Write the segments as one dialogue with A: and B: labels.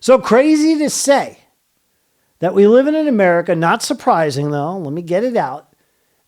A: So crazy to say that we live in an America, not surprising though, let me get it out,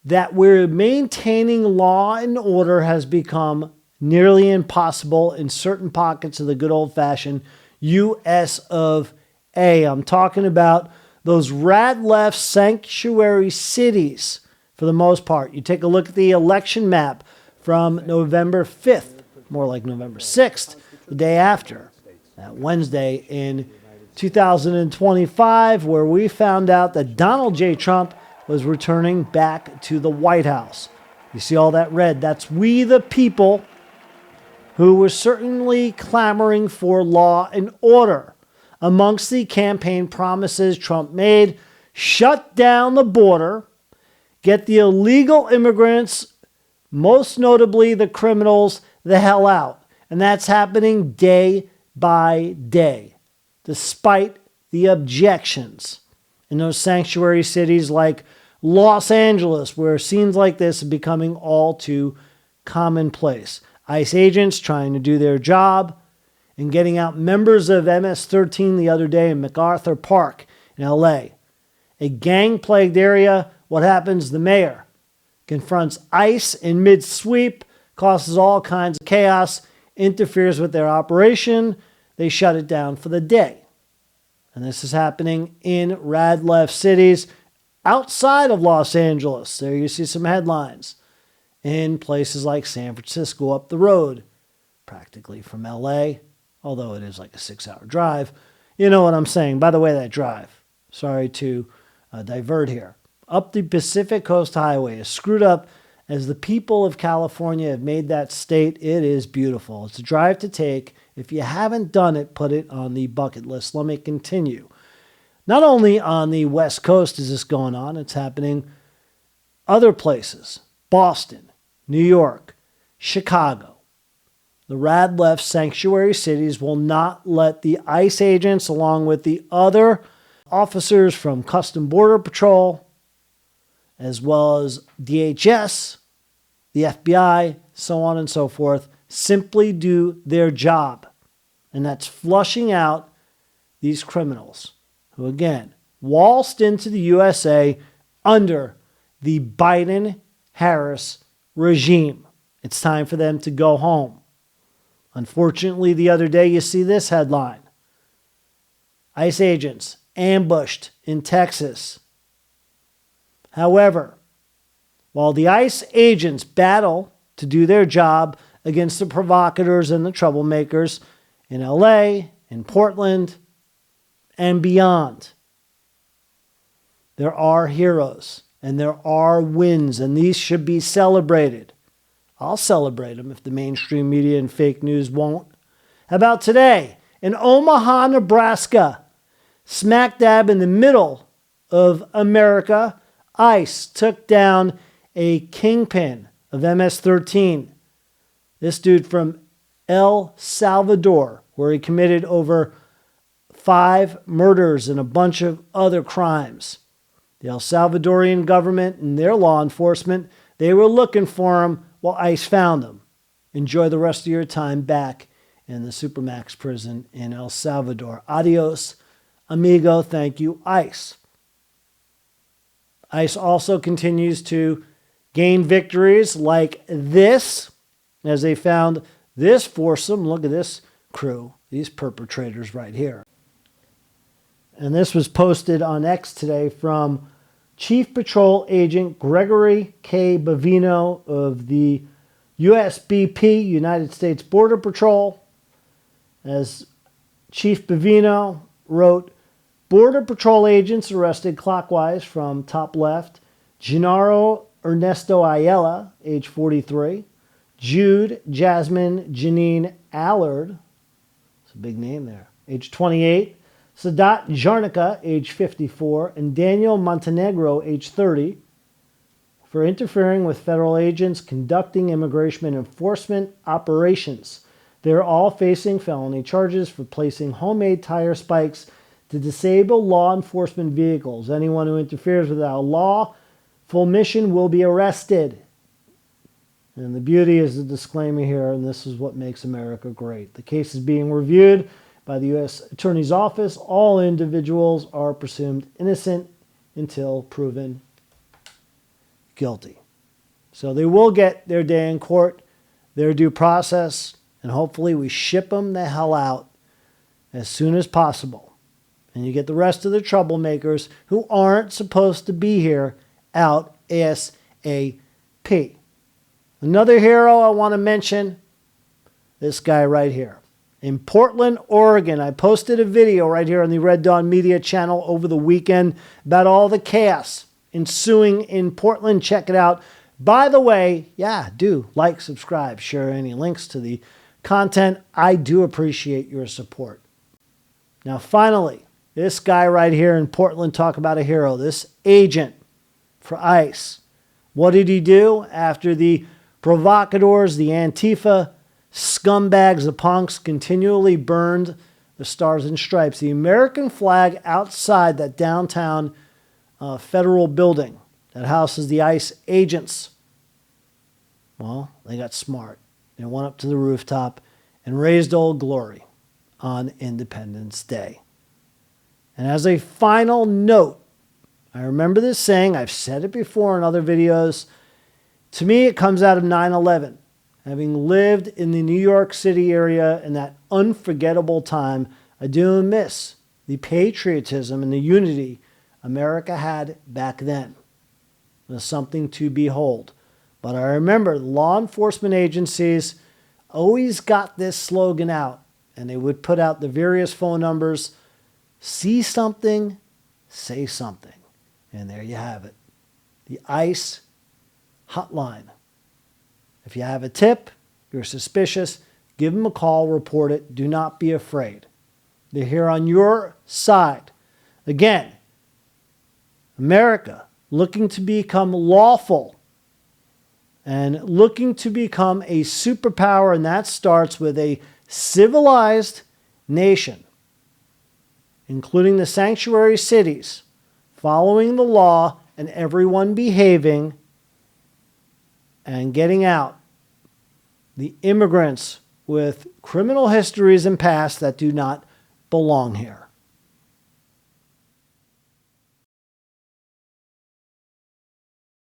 A: that where maintaining law and order has become nearly impossible in certain pockets of the good old-fashioned U.S. of A. I'm talking about those rad left sanctuary cities for the most part. You take a look at the election map from November 5th, more like November 6th, the day after, that Wednesday in 2025, where we found out that Donald J. Trump was returning back to the White House. You see all that red? That's we the people who were certainly clamoring for law and order. Amongst the campaign promises Trump made, shut down the border, get the illegal immigrants, most notably the criminals, the hell out. And that's happening day by day, despite the objections in those sanctuary cities like Los Angeles, where scenes like this are becoming all too commonplace. ICE agents trying to do their job and getting out members of MS-13 the other day in MacArthur Park in LA. A gang-plagued area. What happens? The mayor confronts ICE in mid-sweep, causes all kinds of chaos, interferes with their operation. They shut it down for the day. And this is happening in rad left cities outside of Los Angeles. There you see some headlines. In places like San Francisco up the road, practically from LA, although it is like a 6-hour drive. You know what I'm saying. By the way, that drive, sorry to divert here, up the Pacific Coast Highway, as screwed up as the people of California have made that state, it is beautiful. It's a drive to take. If you haven't done it, put it on the bucket list. Let me continue. Not only on the West Coast is this going on, it's happening other places. Boston, New York, Chicago. The rad left sanctuary cities will not let the ICE agents, along with the other officers from Custom Border Patrol, as well as DHS, the FBI, so on and so forth, simply do their job. And that's flushing out these criminals who, again, waltzed into the USA under the Biden-Harris regime. It's time for them to go home. Unfortunately, the other day you see this headline. ICE agents ambushed in Texas. However, while the ICE agents battle to do their job against the provocateurs and the troublemakers in LA, in Portland, and beyond, there are heroes and there are wins, and these should be celebrated. I'll celebrate them if the mainstream media and fake news won't. How about today? In Omaha, Nebraska, smack dab in the middle of America, ICE took down a kingpin of MS-13. This dude from El Salvador, where he committed over 5 murders and a bunch of other crimes. The El Salvadorian government and their law enforcement, they were looking for him while ICE found him. Enjoy the rest of your time back in the Supermax prison in El Salvador. Adios, amigo. Thank you, ICE. ICE also continues to gain victories like this, as they found this foursome. Look at this crew, these perpetrators right here. And this was posted on X today from Chief Patrol Agent Gregory K. Bavino of the USBP, United States Border Patrol. As Chief Bavino wrote, Border Patrol agents arrested clockwise from top left Gennaro Ernesto Ayala, age 43, Jude Jasmine Janine Allard, it's a big name there, age 28, Sadat Jarnica, age 54, and Daniel Montenegro, age 30, for interfering with federal agents conducting immigration enforcement operations. They're all facing felony charges for placing homemade tire spikes to disable law enforcement vehicles. Anyone who interferes without lawful mission will be arrested. And the beauty is the disclaimer here, and this is what makes America great. The case is being reviewed by the U.S. Attorney's Office. All individuals are presumed innocent until proven guilty. So they will get their day in court, their due process, and hopefully we ship them the hell out as soon as possible. And you get the rest of the troublemakers who aren't supposed to be here out ASAP. Another hero I want to mention, this guy right here. In Portland, Oregon, I posted a video right here on the Red Dawn Media channel over the weekend about all the chaos ensuing in Portland. Check it out. By the way, yeah, do like, subscribe, share any links to the content. I do appreciate your support. Now, finally, this guy right here in Portland, talk about a hero. This agent for ICE. What did he do after the provocateurs, the Antifa scumbags, the punks, continually burned the Stars and Stripes, the American flag outside that downtown federal building that houses the ICE agents? Well, they got smart. They went up to the rooftop and raised Old Glory on Independence Day. And as a final note, I remember this saying, I've said it before in other videos. To me, it comes out of 9/11. Having lived in the New York City area in that unforgettable time, I do miss the patriotism and the unity America had back then. It was something to behold. But I remember law enforcement agencies always got this slogan out, and they would put out the various phone numbers. See something, say something. And there you have it. The ICE hotline. If you have a tip, you're suspicious, give them a call, report it. Do not be afraid. They're here on your side. Again, America looking to become lawful and looking to become a superpower, and that starts with a civilized nation, including the sanctuary cities, following the law and everyone behaving and getting out the immigrants with criminal histories and past that do not belong here.